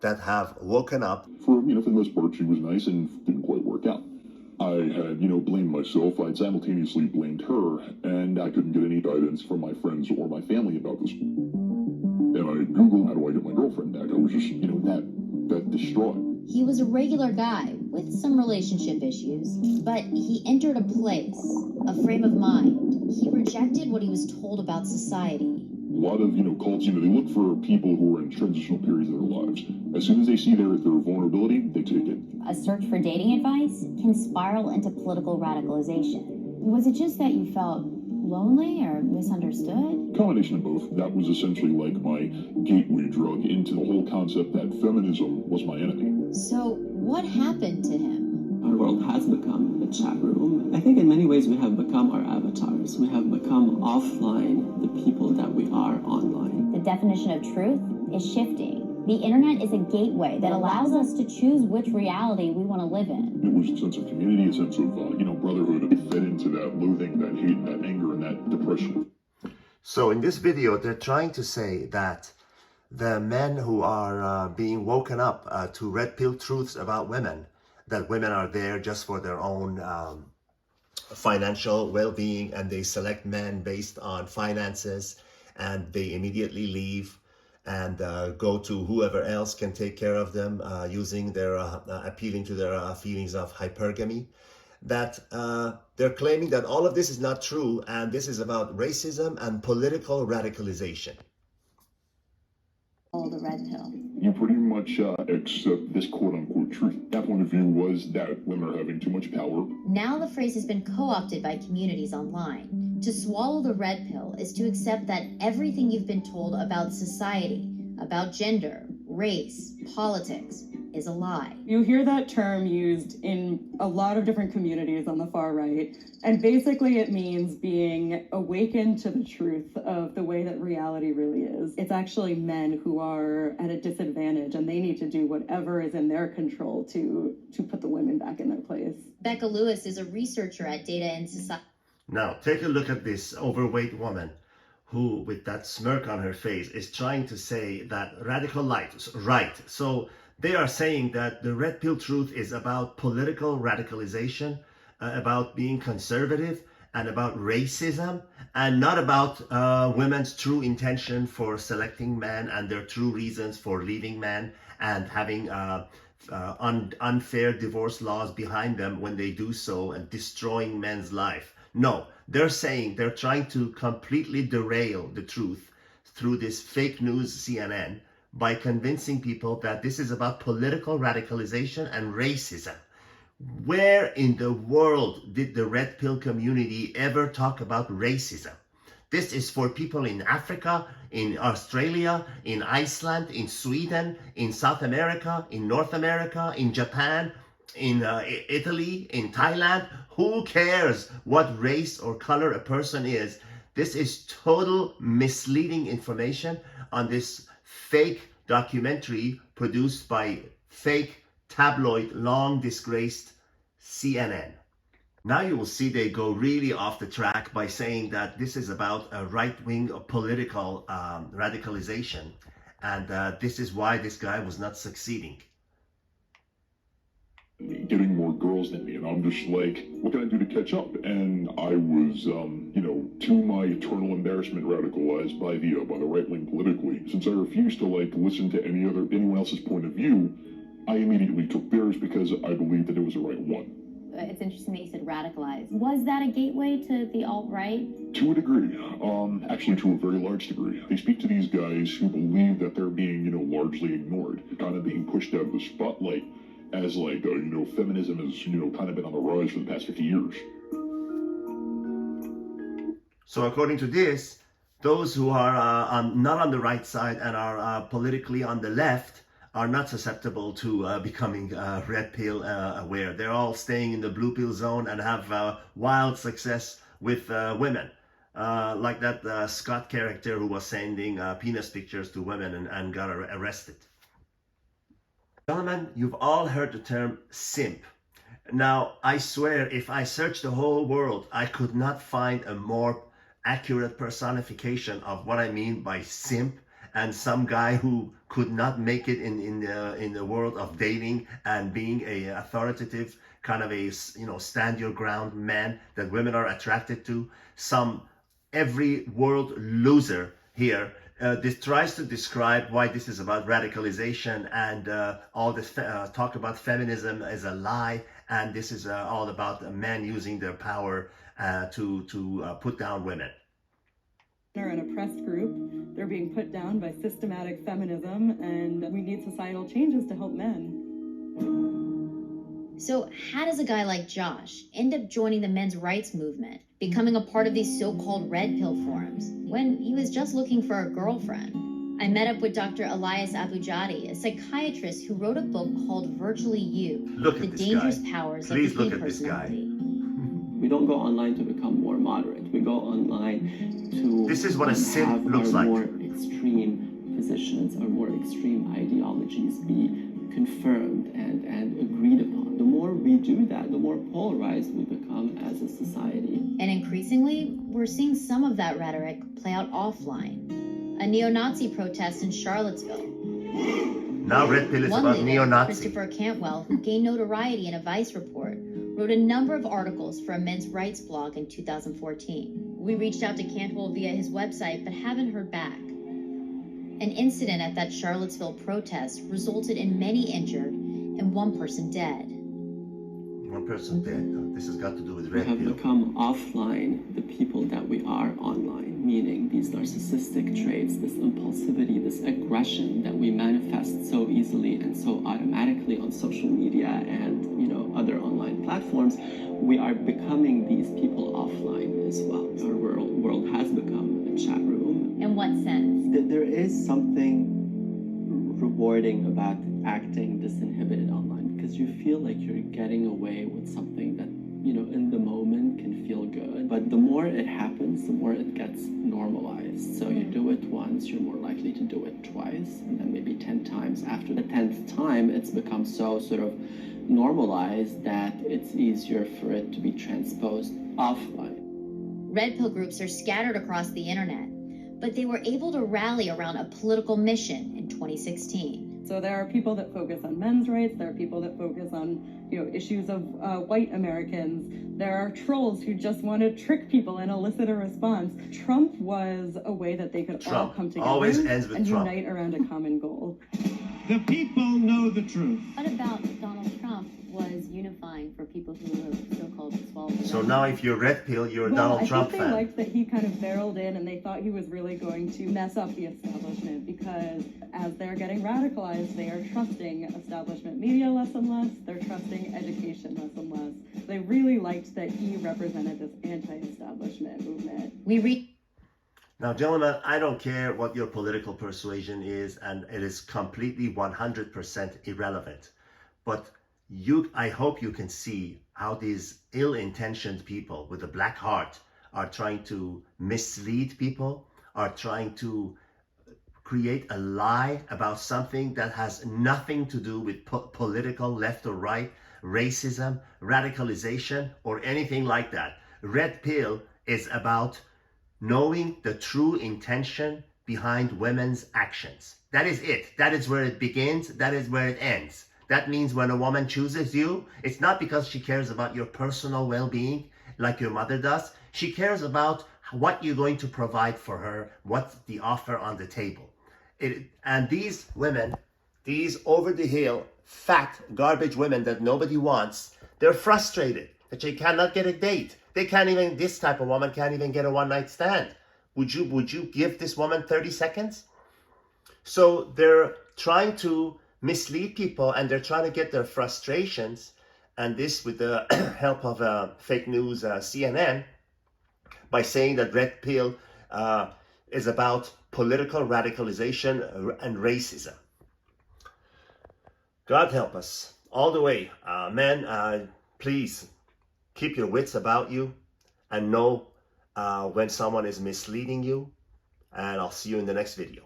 that have woken up. For the most part, she was nice and didn't quite work out. I had, blamed myself. I'd simultaneously blamed her, and I couldn't get any guidance from my friends or my family about this. And I Googled, how do I get my girlfriend back? I was just, that distraught. He was a regular guy with some relationship issues, but he entered a place, a frame of mind. He rejected what he was told about society. A lot of, cults, they look for people who are in transitional periods of their lives. As soon as they see their vulnerability, they take it. A search for dating advice can spiral into political radicalization. Was it just that you felt lonely or misunderstood? Combination of both. That was essentially like my gateway drug into the whole concept that feminism was my enemy. So what happened to him? Our world has become a chat room. I think in many ways we have become our avatars. We have become offline the people that we are online. The definition of truth is shifting. The internet is a gateway that allows us to choose which reality we want to live in. It was a sense of community, a sense of, brotherhood. It fed into that loathing, that hate, that anger, and that depression. So in this video, they're trying to say that the men who are being woken up to red pill truths about women, that women are there just for their own financial well-being, and they select men based on finances, and they immediately leave and go to whoever else can take care of them, using their appealing to their feelings of hypergamy. That they're claiming that all of this is not true, and this is about racism and political radicalization. Oh, the red pill. You pretty much accept this quote-unquote truth. That point of view was that women are having too much power. Now the phrase has been co-opted by communities online. To swallow the red pill is to accept that everything you've been told about society, about gender, race, politics, is a lie. You hear that term used in a lot of different communities on the far right, and basically it means being awakened to the truth of the way that reality really is. It's actually men who are at a disadvantage, and they need to do whatever is in their control to put the women back in their place. Becca Lewis is a researcher at Data and Society. Now, take a look at this overweight woman who, with that smirk on her face, is trying to say that radical right. So they are saying that the red pill truth is about political radicalization, about being conservative, and about racism, and not about women's true intention for selecting men and their true reasons for leaving men and having unfair divorce laws behind them when they do so, and destroying men's life. No, they're saying they're trying to completely derail the truth through this fake news CNN by convincing people that this is about political radicalization and racism. Where in the world did the red pill community ever talk about racism? This is for people in Africa, in Australia, in Iceland, in Sweden, in South America, in North America, in Japan, in Italy, in Thailand. Who cares what race or color a person is? This is total misleading information on this fake documentary produced by fake tabloid, long disgraced CNN. Now you will see they go really off the track by saying that this is about a right-wing political radicalization, and this is why this guy was not succeeding. Getting more girls than me, and I'm just like, what can I do to catch up? And I was, to my eternal embarrassment, radicalized by the right wing politically. Since I refused to listen to anyone else's point of view, I immediately took theirs because I believed that it was the right one. It's interesting that you said radicalized. Was that a gateway to the alt-right? To a degree, actually to a very large degree. They speak to these guys who believe that they're being, largely ignored, kind of being pushed out of the spotlight, as feminism has, kind of been on the rise for the past 50 years. So according to this, those who are not on the right side and are politically on the left are not susceptible to becoming red pill aware. They're all staying in the blue pill zone and have wild success with women. Like that Scott character who was sending penis pictures to women and got arrested. Gentlemen, you've all heard the term simp. Now, I swear, if I searched the whole world, I could not find a more accurate personification of what I mean by simp and some guy who could not make it in the world of dating and being a authoritative kind of a stand your ground man that women are attracted to. Some every world loser here this tries to describe why this is about radicalization, and all this talk about feminism is a lie, and this is all about men using their power to put down women. Are an oppressed group. They're being put down by systematic feminism, and we need societal changes to help men. So how does a guy like Josh end up joining the men's rights movement, becoming a part of these so-called red pill forums, when he was just looking for a girlfriend? I met up with Dr. Elias Abujadi, a psychiatrist who wrote a book called Virtually You, Look The at this Dangerous guy. Powers Please of the look E at this guy. personality. We don't go online to become more moderate. We go online to This is what a simp have looks our like. more extreme positions, our more extreme ideologies be confirmed and agreed upon. The more we do that, the more polarized we become as a society. And increasingly, we're seeing some of that rhetoric play out offline. A neo-Nazi protest in Charlottesville. Now red pill is One about leader, neo-Nazi. Christopher Cantwell, who gained notoriety in a Vice report, wrote a number of articles for a men's rights blog in 2014. We reached out to Cantwell via his website, but haven't heard back. An incident at that Charlottesville protest resulted in many injured and one person dead. One person dead. This has got to do with We red have pill. become offline the people that we are online, meaning these narcissistic traits, this impulsivity, this aggression that we manifest so easily and so automatically on social media and other online platforms. We are becoming these people offline as well. Our world has become a chat room. In what sense? There is something rewarding about acting disinhibited online, because you feel like you're getting away with something that in the moment can feel good, but the more it happens, the more it gets normalized. So you do it once, you're more likely to do it twice, and then maybe 10 times. After the 10th time, it's become so sort of normalized that it's easier for it to be transposed offline. Red pill groups are scattered across the internet, but they were able to rally around a political mission in 2016. So there are people that focus on men's rights. There are people that focus on issues of white Americans. There are trolls who just want to trick people and elicit a response. Trump was a way that they could all come together always ends with and Trump. unite around a common goal. The people know the truth. What about Donald Trump was unifying for people who were so-called swallowed? So now if you're red pill, you're a Well, Donald Trump I think they fan. liked that he kind of barreled in, and they thought he was really going to mess up the establishment, because as they're getting radicalized, they are trusting establishment media less and less. They're trusting education less and less. They really liked that he represented this anti-establishment movement. Now, gentlemen, I don't care what your political persuasion is, and it is completely 100% irrelevant. But I hope you can see how these ill-intentioned people with a black heart are trying to mislead people, are trying to create a lie about something that has nothing to do with political left or right, racism, radicalization, or anything like that. Red pill is about knowing the true intention behind women's actions. That is it. That is where it begins. That is where it ends. That means when a woman chooses you, it's not because she cares about your personal well-being like your mother does. She cares about what you're going to provide for her, what's the offer on the table. And these women, these over-the-hill, fat, garbage women that nobody wants, they're frustrated that they cannot get a date. They can't even, this type of woman can't even get a one-night stand. Would you give this woman 30 seconds? So they're trying to mislead people, and they're trying to get their frustrations, and this with the help of fake news CNN, by saying that red pill is about political radicalization and racism. God help us all the way. Men, please keep your wits about you and know when someone is misleading you. And I'll see you in the next video.